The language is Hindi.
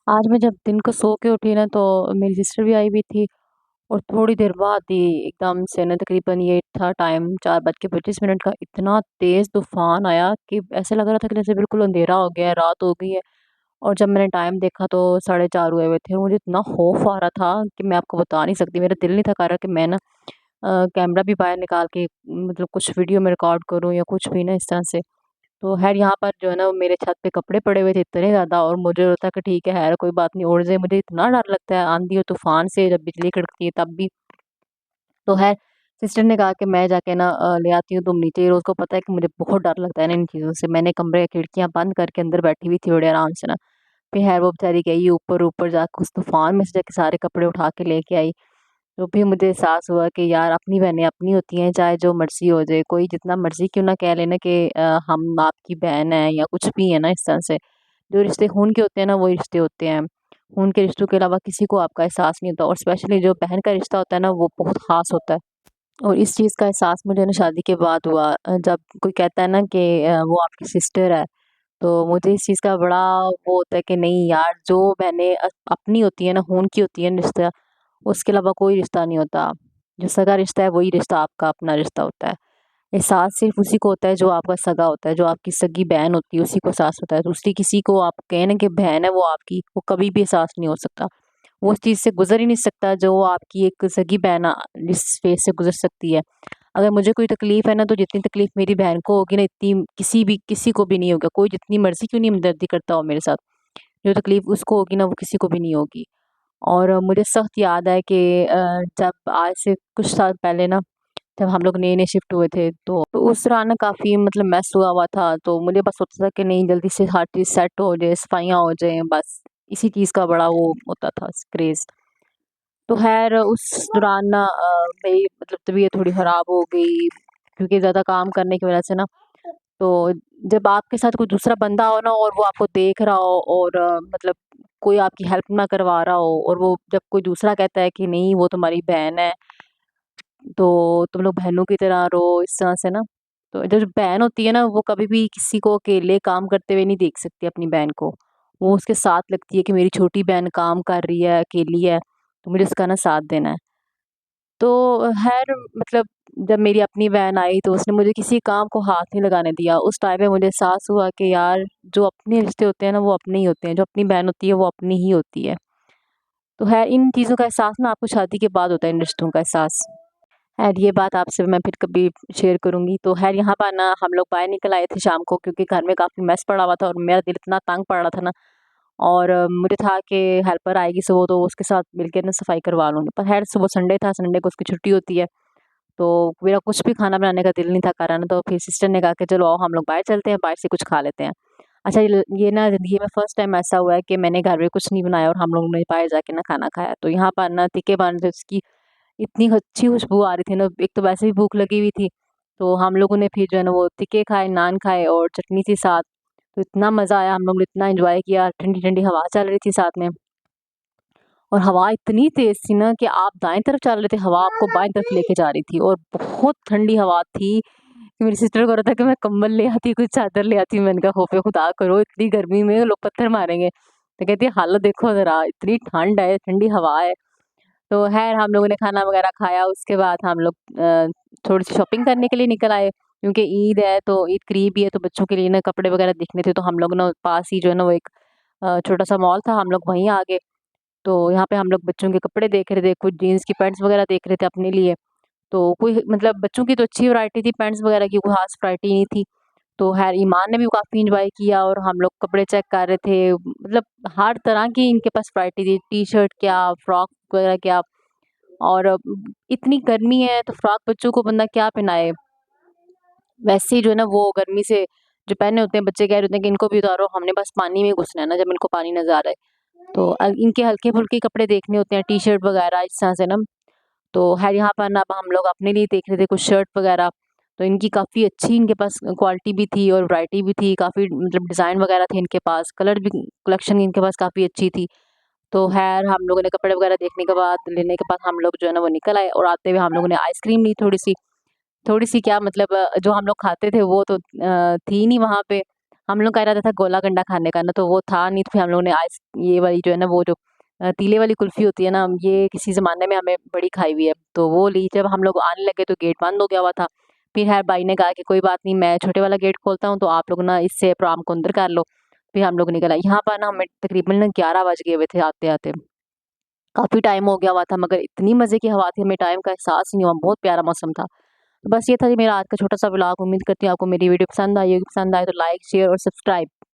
आज मैं जब दिन को सो के उठी ना तो मेरी सिस्टर भी आई हुई थी और थोड़ी देर बाद ही एकदम से ना तकरीबन ये था टाइम 4:25 का इतना तेज़ तूफान आया कि ऐसे लग रहा था कि जैसे बिल्कुल अंधेरा हो गया है, रात हो गई है। और जब मैंने टाइम देखा तो 4:30 हुए हुए थे। मुझे इतना खौफ आ रहा था कि मैं आपको बता नहीं सकती। मेरा दिल नहीं था कर रहा कि मैं ना कैमरा भी बाहर निकाल के मतलब कुछ वीडियो में रिकॉर्ड करूँ या कुछ भी ना इस तरह से। तो ख़ैर यहाँ पर जो है ना वो मेरे छत पे कपड़े पड़े हुए थे इतने ज़्यादा, और मुझे होता है कि ठीक है ख़ैर कोई बात नहीं, उड़ जाए। मुझे इतना डर लगता है आंधी और तूफ़ान से, जब बिजली कड़कती है तब भी। तो ख़ैर सिस्टर ने कहा कि मैं जाके ना ले आती हूँ, तुम नीचे ही रहो। उसको पता है कि मुझे बहुत डर लगता है ना इन चीज़ों से। मैंने कमरे की खिड़कियाँ बंद करके अंदर बैठी हुई थी बड़े आराम से ना। फिर ख़ैर वो बेचारी गई ऊपर, ऊपर जाके उस तूफ़ान में से जाके सारे कपड़े उठा के लेके आई। तो फिर मुझे एहसास हुआ कि यार अपनी बहनें अपनी होती हैं, चाहे जो मर्ज़ी हो जाए, कोई जितना मर्ज़ी क्यों ना कह ले ना कि हम आपकी बहन हैं या कुछ भी है ना इस तरह से। जो रिश्ते खून के होते हैं ना वही रिश्ते होते हैं। खून के रिश्तों के अलावा किसी को आपका एहसास नहीं होता, और स्पेशली जो बहन का रिश्ता होता है ना वो बहुत ख़ास होता है। और इस चीज़ का एहसास मुझे ना शादी के बाद हुआ। जब कोई कहता है ना कि वो आपकी सिस्टर है, तो मुझे इस चीज़ का बड़ा वो होता है कि नहीं यार, जो बहनें अपनी होती हैं ना, खून की होती हैं रिश्ता, उसके अलावा कोई रिश्ता नहीं होता। जो सगा रिश्ता है वही रिश्ता आपका अपना रिश्ता होता है। एहसास सिर्फ़ उसी को होता है जो आपका सगा होता है, जो आपकी सगी बहन होती है उसी को एहसास होता है। दूसरी किसी को आप कहें ना कि बहन है वो आपकी, वो कभी भी एहसास नहीं हो सकता। वो उस चीज़ से गुज़र ही नहीं सकता जो आपकी एक सगी बहन जिस फ़ेज़ से गुज़र सकती है। अगर मुझे कोई तकलीफ़ है ना, तो जितनी तकलीफ़ मेरी बहन को होगी ना, इतनी किसी को भी नहीं होगा। कोई जितनी मर्ज़ी क्यों नहीं हमदर्दी करता हो मेरे साथ, जो तकलीफ़ उसको होगी ना वो किसी को भी नहीं होगी। और मुझे सख्त याद है कि जब आज से कुछ साल पहले ना, जब हम लोग नए-नए शिफ्ट हुए थे तो उस दौरान ना काफ़ी मतलब मेस हुआ हुआ था। तो मुझे बस होता था कि नहीं जल्दी से हर चीज़ सेट हो जाए, सफाइयाँ हो जाएँ, बस इसी चीज़ का बड़ा वो होता था क्रेज़। तो ख़ैर उस दौरान ना मेरी मतलब तबीयत थोड़ी ख़राब हो गई, क्योंकि ज़्यादा काम करने की वज़ह से ना। तो जब आपके साथ कोई दूसरा बंदा हो ना और वो आपको देख रहा हो, और मतलब कोई आपकी हेल्प ना करवा रहा हो, और वो जब कोई दूसरा कहता है कि नहीं वो तुम्हारी बहन है, तो तुम लोग बहनों की तरह रहो इस तरह से ना। तो जो बहन होती है ना वो कभी भी किसी को अकेले काम करते हुए नहीं देख सकती अपनी बहन को। वो उसके साथ लगती है कि मेरी छोटी बहन काम कर रही है, अकेली है, तो मुझे उसका ना साथ देना है। तो ख़ैर मतलब जब मेरी अपनी बहन आई तो उसने मुझे किसी काम को हाथ नहीं लगाने दिया। उस टाइम पे मुझे एहसास हुआ कि यार जो अपने रिश्ते होते हैं ना वो अपने ही होते हैं, जो अपनी बहन होती है वो अपनी ही होती है। तो ख़ैर इन चीज़ों का एहसास ना आपको शादी के बाद होता है, इन रिश्तों का एहसास। ख़ैर ये बात आपसे मैं फिर कभी शेयर करूँगी। तो ख़ैर यहाँ पर ना हम लोग बाहर निकल आए थे शाम को, क्योंकि घर में काफ़ी मेस पड़ा हुआ था और मेरा दिल इतना तंग पड़ रहा था ना। और मुझे था कि हेल्पर आएगी सुबह तो उसके साथ मिलके ना सफाई करवा लूँगी। पर ख़ैर सुबह संडे था, संडे को उसकी छुट्टी होती है। तो मेरा कुछ भी खाना बनाने का दिल नहीं था कर, ना तो फिर सिस्टर ने कहा कि चलो आओ हम लोग बाहर चलते हैं, बाहर से कुछ खा लेते हैं। अच्छा ये ना ज़िंदगी में फर्स्ट टाइम ऐसा हुआ है कि मैंने घर में कुछ नहीं बनाया और हम लोगों ने बाहर जाके ना खाना खाया। तो यहाँ पर ना तीखे पान से उसकी इतनी अच्छी खुशबू आ रही थी ना, एक तो वैसे ही भूख लगी हुई थी। तो हम लोगों ने फिर जो है ना वो तीखे खाए, नान खाए और चटनी थी साथ। तो इतना मज़ा आया, हम लोग ने इतना एन्जॉय किया, ठंडी-ठंडी हवा चल रही थी साथ में। और हवा इतनी तेज़ थी ना कि आप दाएँ तरफ चल रहे थे, हवा आपको बाएँ तरफ लेके जा रही थी, और बहुत ठंडी हवा थी कि मेरी सिस्टर को हो रहा था कि मैं कंबल ले आती, कुछ चादर ले आती। मैंने कहा खौफ़े खुदा करो, इतनी गर्मी में लोग पत्थर मारेंगे। तो कहती है हालत देखो ज़रा, इतनी ठंड है, ठंडी हवा है। तो ख़ैर हम लोगों ने खाना वग़ैरह खाया, उसके बाद हम लोग थोड़ी-सी शॉपिंग करने के लिए निकल आए, क्योंकि ईद है तो ईद करीब ही है, तो बच्चों के लिए ना कपड़े वग़ैरह देखने थे। तो हम लोग ना पास ही जो है ना वो एक छोटा-सा मॉल था, हम लोग वहीं आ गए। तो यहाँ पे हम लोग बच्चों के कपड़े देख रहे थे, कुछ जीन्स की पैंट्स वग़ैरह देख रहे थे अपने लिए। तो कोई मतलब बच्चों की तो अच्छी वैरायटी थी पैंट्स वग़ैरह की, कोई ख़ास वैरायटी नहीं थी। तो ख़ैर ईमान ने भी काफ़ी एन्जॉय किया, और हम लोग कपड़े चेक कर रहे थे। मतलब हर तरह की इनके पास वैरायटी थी, टी-शर्ट क्या, फ्रॉक वग़ैरह क्या। और इतनी गर्मी है तो फ्रॉक बच्चों को बंदा क्या पहनाए। वैसे ही जो है ना वो गर्मी से जो पहने होते हैं, बच्चे कह रहे होते हैं कि इनको भी उतारो, हमने बस पानी में घुसना है ना जब इनको पानी नज़र आ रहा है। तो इनके हल्के-फुल्के कपड़े देखने होते हैं, टी-शर्ट वग़ैरह इस तरह से ना। तो ख़ैर यहाँ पर ना अब हम लोग अपने लिए देख रहे थे कुछ शर्ट वग़ैरह। तो इनकी काफ़ी अच्छी इनके पास क्वालिटी भी थी और वैरायटी भी थी, काफ़ी मतलब डिज़ाइन वग़ैरह थे इनके पास, कलर भी कलेक्शन इनके पास काफ़ी अच्छी थी। तो ख़ैर हम लोगों ने कपड़े वग़ैरह देखने के बाद, लेने के बाद हम लोग जो है ना वो निकल आए, और आते हुए हम लोगों ने आइसक्रीम ली थोड़ी-सी। थोड़ी-सी क्या मतलब जो हम लोग खाते थे वो तो थी नहीं वहाँ पे। हम लोग का इरादा था गोला गंडा खाने का ना, तो वो था नहीं, तो फिर हम लोगों ने आइस ये वाली जो है ना, वो जो तीले वाली कुल्फ़ी होती है ना, ये किसी ज़माने में हमें बड़ी खाई हुई है, तो वो ली। जब हम लोग आने लगे तो गेट बंद हो गया हुआ था। फिर खैर भाई ने कहा कि कोई बात नहीं, मैं छोटे वाला गेट खोलता हूँ, तो आप लोग ना इससे प्रोग्राम को अंदर कर लो। फिर हम लोग निकल आए। यहाँ पर ना हमें तकरीबन ना 11 बज गए हुए थे आते-आते। काफ़ी टाइम हो गया हुआ था, मगर इतनी मज़े की हवा थी, हमें टाइम का एहसास ही नहीं हुआ, बहुत प्यारा मौसम था। तो बस ये था जी मेरा आज का छोटा-सा व्लॉग। उम्मीद करती हूँ आपको मेरी वीडियो पसंद आई होगी। पसंद आए तो लाइक, शेयर और सब्सक्राइब